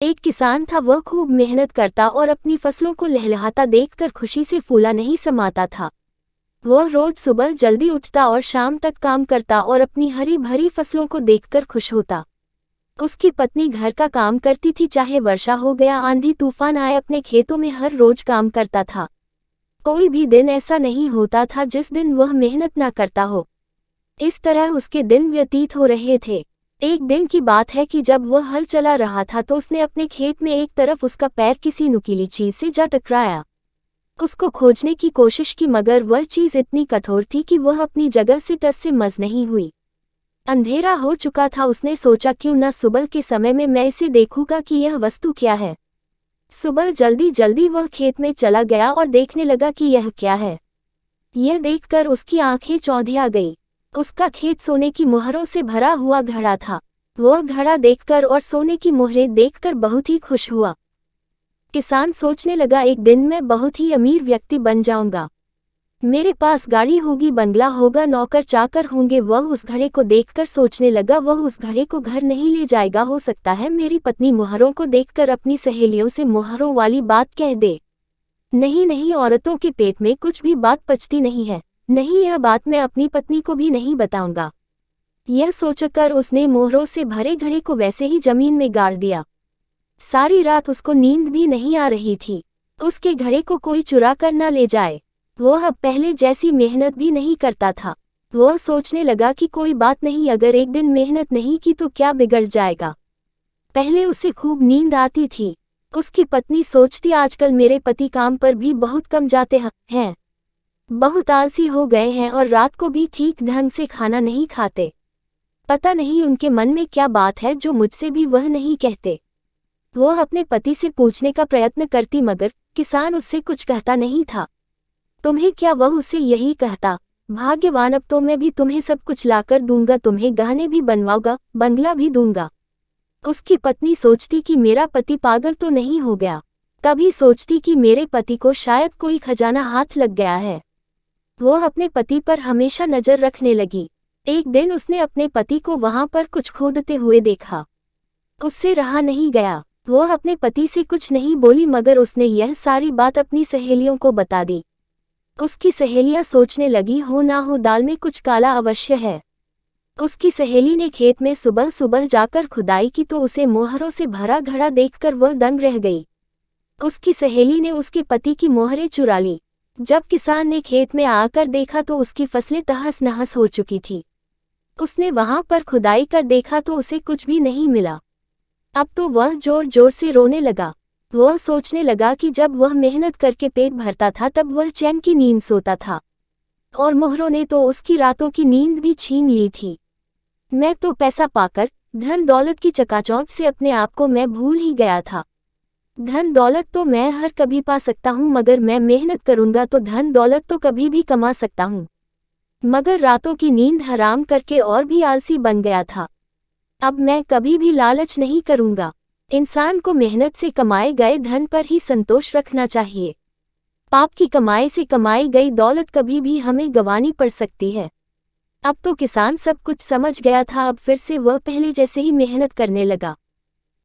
एक किसान था, वह खूब मेहनत करता और अपनी फसलों को लहलहाता देखकर खुशी से फूला नहीं समाता था। वह रोज सुबह जल्दी उठता और शाम तक काम करता और अपनी हरी भरी फसलों को देखकर खुश होता। उसकी पत्नी घर का काम करती थी, चाहे वर्षा हो गया, आंधी तूफान आए, अपने खेतों में हर रोज काम करता था। कोई भी दिन ऐसा नहीं होता था जिस दिन वह मेहनत ना करता हो। इस तरह उसके दिन व्यतीत हो रहे थे। एक दिन की बात है कि जब वह हल चला रहा था तो उसने अपने खेत में एक तरफ उसका पैर किसी नुकीली चीज से जा टकराया। उसको खोजने की कोशिश की, मगर वह चीज इतनी कठोर थी कि वह अपनी जगह से टस से मस नहीं हुई। अंधेरा हो चुका था। उसने सोचा, क्यों न सुबह के समय में मैं इसे देखूंगा कि यह वस्तु क्या है। सुबह जल्दी जल्दी वह खेत में चला गया और देखने लगा कि यह क्या है। यह देखकर उसकी आंखें चौंधिया गई। उसका खेत सोने की मोहरों से भरा हुआ घड़ा था। वह घड़ा देखकर और सोने की मोहरें देखकर बहुत ही खुश हुआ। किसान सोचने लगा, एक दिन मैं बहुत ही अमीर व्यक्ति बन जाऊंगा। मेरे पास गाड़ी होगी, बंगला होगा, नौकर चाकर होंगे। वह उस घड़े को देखकर सोचने लगा, वह उस घड़े को घर नहीं ले जाएगा। हो सकता है मेरी पत्नी मोहरों को देखकर अपनी सहेलियों से मोहरों वाली बात कह दे। नहीं नहीं, औरतों के पेट में कुछ भी बात पचती नहीं है। नहीं, यह बात मैं अपनी पत्नी को भी नहीं बताऊंगा। यह सोचकर उसने मोहरों से भरे घड़े को वैसे ही जमीन में गाड़ दिया। सारी रात उसको नींद भी नहीं आ रही थी। उसके घड़े को कोई चुरा कर न ले जाए। वह अब पहले जैसी मेहनत भी नहीं करता था। वह सोचने लगा कि कोई बात नहीं, अगर एक दिन मेहनत नहीं की तो क्या बिगड़ जाएगा। पहले उसे खूब नींद आती थी। उसकी पत्नी सोचती, आजकल मेरे पति काम पर भी बहुत कम जाते हैं, बहुत आलसी हो गए हैं और रात को भी ठीक ढंग से खाना नहीं खाते। पता नहीं उनके मन में क्या बात है जो मुझसे भी वह नहीं कहते। वह अपने पति से पूछने का प्रयत्न करती, मगर किसान उससे कुछ कहता नहीं था। तुम्हें क्या, वह उसे यही कहता, भाग्यवान, अब तो मैं भी तुम्हें सब कुछ लाकर दूंगा, तुम्हें गहने भी बनवाऊंगा, बंगला भी दूंगा। उसकी पत्नी सोचती कि मेरा पति पागल तो नहीं हो गया। कभी सोचती कि मेरे पति को शायद कोई खजाना हाथ लग गया है। वह अपने पति पर हमेशा नजर रखने लगी। एक दिन उसने अपने पति को वहां पर कुछ खोदते हुए देखा। उससे रहा नहीं गया। वह अपने पति से कुछ नहीं बोली, मगर उसने यह सारी बात अपनी सहेलियों को बता दी। उसकी सहेलियां सोचने लगी, हो ना हो दाल में कुछ काला अवश्य है। उसकी सहेली ने खेत में सुबह सुबह जाकर खुदाई की तो उसे मोहरों से भरा घड़ा देखकर वह दंग रह गई। उसकी सहेली ने उसके पति की मोहरें चुरा ली। जब किसान ने खेत में आकर देखा तो उसकी फसलें तहस नहस हो चुकी थी। उसने वहां पर खुदाई कर देखा तो उसे कुछ भी नहीं मिला। अब तो वह जोर जोर से रोने लगा। वह सोचने लगा कि जब वह मेहनत करके पेट भरता था तब वह चैन की नींद सोता था, और मोहरों ने तो उसकी रातों की नींद भी छीन ली थी। मैं तो पैसा पाकर, धन दौलत की चकाचौंध से अपने आप को मैं भूल ही गया था। धन दौलत तो मैं हर कभी पा सकता हूँ, मगर मैं मेहनत करूंगा तो धन दौलत तो कभी भी कमा सकता हूँ। मगर रातों की नींद हराम करके और भी आलसी बन गया था। अब मैं कभी भी लालच नहीं करूंगा। इंसान को मेहनत से कमाए गए धन पर ही संतोष रखना चाहिए। पाप की कमाई से कमाई गई दौलत कभी भी हमें गंवानी पड़ सकती है। अब तो किसान सब कुछ समझ गया था। अब फिर से वह पहले जैसे ही मेहनत करने लगा।